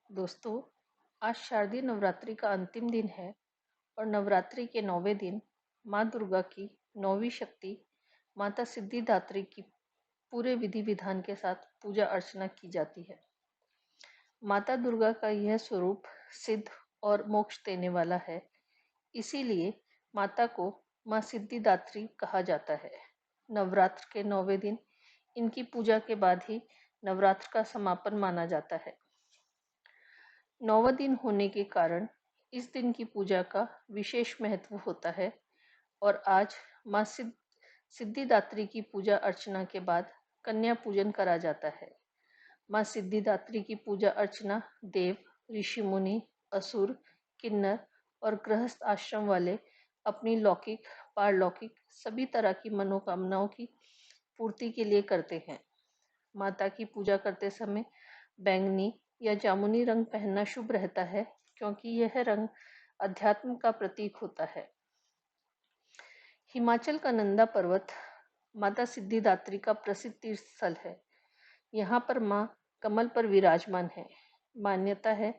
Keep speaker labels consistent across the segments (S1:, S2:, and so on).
S1: दोस्तों, आज शारदीय नवरात्रि का अंतिम दिन है और नवरात्रि के 9वें दिन माँ दुर्गा की 9वीं शक्ति माता सिद्धिदात्री की पूरे विधि विधान के साथ पूजा अर्चना की जाती है। माता दुर्गा का यह स्वरूप सिद्ध और मोक्ष देने वाला है, इसीलिए माता को माँ सिद्धिदात्री कहा जाता है। नवरात्र के 9वें दिन इनकी पूजा के बाद ही नवरात्र का समापन माना जाता है। 9वां दिन होने के कारण इस दिन की पूजा का विशेष महत्व होता है और आज माँ सिद्धिदात्री की पूजा अर्चना के बाद कन्या पूजन करा जाता है। माँ सिद्धिदात्री की पूजा अर्चना देव, ऋषि मुनि, असुर, किन्नर और गृहस्थ आश्रम वाले अपनी लौकिक, पारलौकिक सभी तरह की मनोकामनाओं की पूर्ति के लिए करते हैं। माता की पूजा करते समय बैंगनी या जामुनी रंग पहनना शुभ रहता है, क्योंकि यह रंग अध्यात्म का प्रतीक होता है। हिमाचल का नंदा पर्वत माता सिद्धिदात्री का प्रसिद्ध तीर्थ स्थल है। यहाँ पर माँ कमल पर विराजमान है। मान्यता है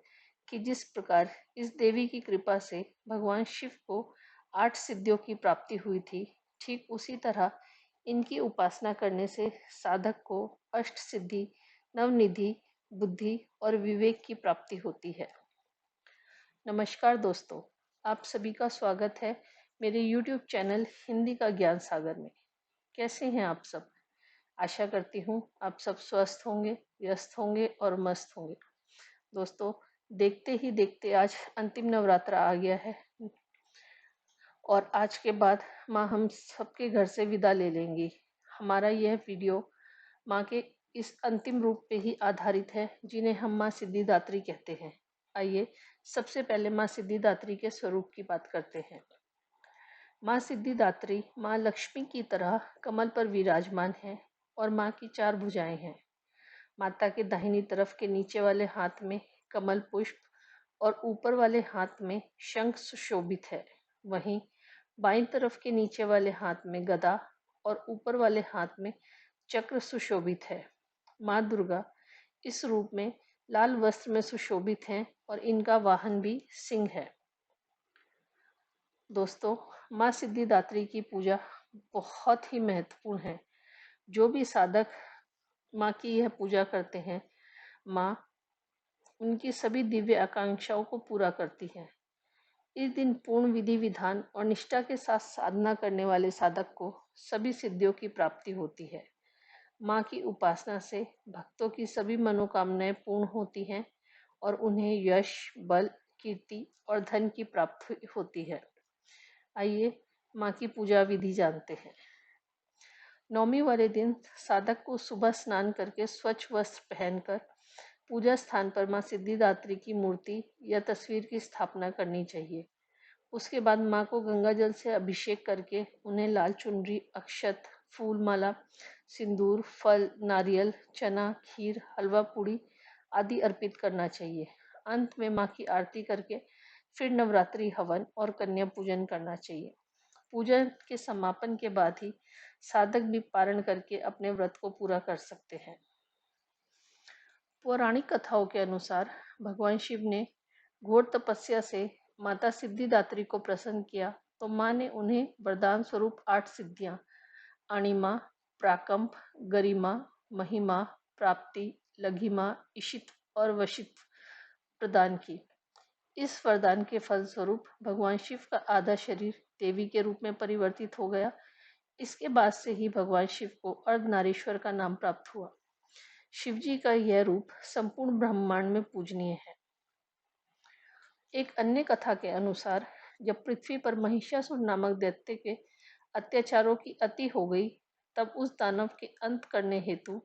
S1: कि जिस प्रकार इस देवी की कृपा से भगवान शिव को 8 सिद्धियों की प्राप्ति हुई थी, ठीक उसी तरह इनकी उपासना करने से साधक को अष्ट सिद्धि, नवनिधि, बुद्धि और विवेक की प्राप्ति होती है। नमस्कार दोस्तों, आप सभी का स्वागत है मेरे YouTube चैनल हिंदी का ज्ञान सागर में। कैसे हैं आप सब? आशा करती हूँ आप सब स्वस्थ होंगे, व्यस्त होंगे और मस्त होंगे। दोस्तों, देखते ही देखते आज अंतिम नवरात्रा आ गया है और आज के बाद माँ हम सबके घर से विदा ले लेंगी। हमारा यह वीडियो माँ के इस अंतिम रूप पे ही आधारित है, जिन्हें हम माँ सिद्धिदात्री कहते हैं। आइए सबसे पहले माँ सिद्धिदात्री के स्वरूप की बात करते हैं। माँ सिद्धिदात्री माँ लक्ष्मी की तरह कमल पर विराजमान है और माँ की 4 भुजाएं हैं। माता के दाहिनी तरफ के नीचे वाले हाथ में कमल पुष्प और ऊपर वाले हाथ में शंख सुशोभित है। वहीं बाईं तरफ के नीचे वाले हाथ में गदा और ऊपर वाले हाथ में चक्र सुशोभित है। माँ दुर्गा इस रूप में लाल वस्त्र में सुशोभित हैं और इनका वाहन भी सिंह है। दोस्तों, माँ सिद्धिदात्री की पूजा बहुत ही महत्वपूर्ण है। जो भी साधक माँ की यह पूजा करते हैं, माँ उनकी सभी दिव्य आकांक्षाओं को पूरा करती है। इस दिन पूर्ण विधि विधान और निष्ठा के साथ साधना करने वाले साधक को सभी सिद्धियों की प्राप्ति होती है। माँ की उपासना से भक्तों की सभी मनोकामनाएं पूर्ण होती हैं और उन्हें यश, बल, कीर्ति और धन की प्राप्ति होती है। आइए माँ की पूजा विधि जानते हैं। 9वीं वाले दिन साधक को सुबह स्नान करके स्वच्छ वस्त्र पहनकर पूजा स्थान पर माँ सिद्धिदात्री की मूर्ति या तस्वीर की स्थापना करनी चाहिए। उसके बाद माँ को गंगा जल से अभिषेक करके उन्हें लाल चुनरी, अक्षत, फूल माला, सिंदूर, फल, नारियल, चना, खीर, हलवा पूड़ी आदि अर्पित करना चाहिए। अंत में माँ की आरती करके फिर नवरात्रि हवन और कन्या पूजन करना चाहिए। पूजन के समापन के बाद ही साधक भी पारण करके अपने व्रत को पूरा कर सकते हैं। पौराणिक कथाओं के अनुसार भगवान शिव ने घोर तपस्या से माता सिद्धिदात्री को प्रसन्न किया, तो माँ ने उन्हें वरदान स्वरूप 8 सिद्धियां अणिमा, प्राकंप, गरिमा, महिमा, प्राप्ति, लघिमा, इशित्व और वशित्व प्रदान की। इस वरदान के फलस्वरूप भगवान शिव का आधा शरीर देवी के रूप में परिवर्तित हो गया। इसके बाद से ही भगवान शिव को अर्धनारीश्वर का नाम प्राप्त हुआ। शिवजी का यह रूप संपूर्ण ब्रह्मांड में पूजनीय है। एक अन्य कथा के अनुसार जब पृथ्वी पर महिषासुर नामक दैत्य के अत्याचारों की अति हो गई, तब उस दानव के अंत करने हेतु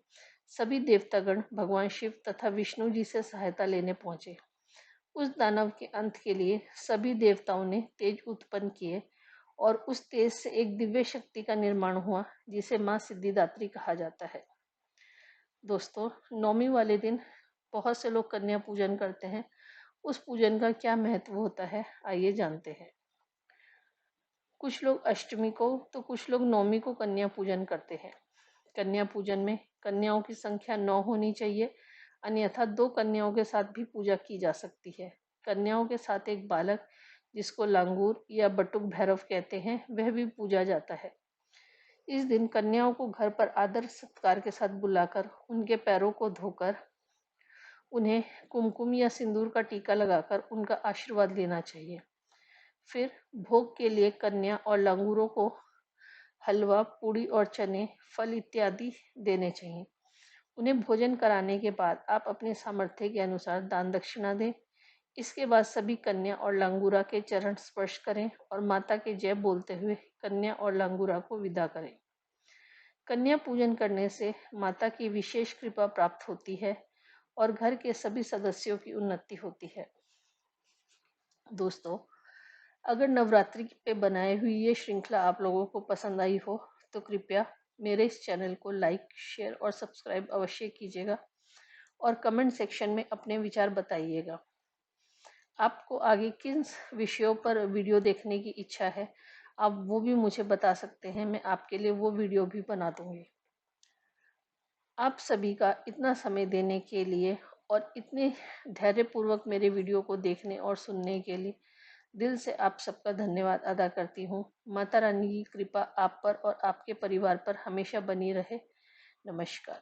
S1: सभी देवतागण भगवान शिव तथा विष्णु जी से सहायता लेने पहुंचे। उस दानव के अंत के लिए सभी देवताओं ने तेज उत्पन्न किए और उस तेज से एक दिव्य शक्ति का निर्माण हुआ, जिसे माँ सिद्धिदात्री कहा जाता है। दोस्तों, 9वीं वाले दिन बहुत से लोग कन्या पूजन करते हैं। उस पूजन का क्या महत्व होता है, आइए जानते हैं। कुछ लोग अष्टमी को तो कुछ लोग 9वीं को कन्या पूजन करते हैं। कन्या पूजन में कन्याओं की संख्या 9 होनी चाहिए, अन्यथा 2 कन्याओं के साथ भी पूजा की जा सकती है। कन्याओं के साथ एक बालक, जिसको लांगूर या बटुक भैरव कहते हैं, वह भी पूजा जाता है। इस दिन कन्याओं को घर पर आदर सत्कार के साथ बुलाकर उनके पैरों को धोकर उन्हें कुमकुम या सिंदूर का टीका लगाकर उनका आशीर्वाद लेना चाहिए। फिर भोग के लिए कन्या और लांगूरों को हलवा, पूड़ी और चने, फल इत्यादि देने चाहिए। उन्हें भोजन कराने के बाद आप अपने सामर्थ्य के अनुसार दान दक्षिणा दें। इसके बाद सभी कन्या और लांगूरा के चरण स्पर्श करें और माता के जय बोलते हुए कन्या और लांगूरा को विदा करें। कन्या पूजन करने से माता की विशेष कृपा प्राप्त होती है और घर के सभी सदस्यों की उन्नति होती है। दोस्तों, अगर नवरात्रि पे बनाई हुई ये श्रृंखला आप लोगों को पसंद आई हो तो कृपया मेरे इस चैनल को लाइक, शेयर और सब्सक्राइब अवश्य कीजिएगा और कमेंट सेक्शन में अपने विचार बताइएगा। आपको आगे किन विषयों पर वीडियो देखने की इच्छा है, आप वो भी मुझे बता सकते हैं। मैं आपके लिए वो वीडियो भी बना दूंगी। आप सभी का इतना समय देने के लिए और इतने धैर्यपूर्वक मेरे वीडियो को देखने और सुनने के लिए दिल से आप सबका धन्यवाद अदा करती हूँ। माता रानी की कृपा आप पर और आपके परिवार पर हमेशा बनी रहे। नमस्कार।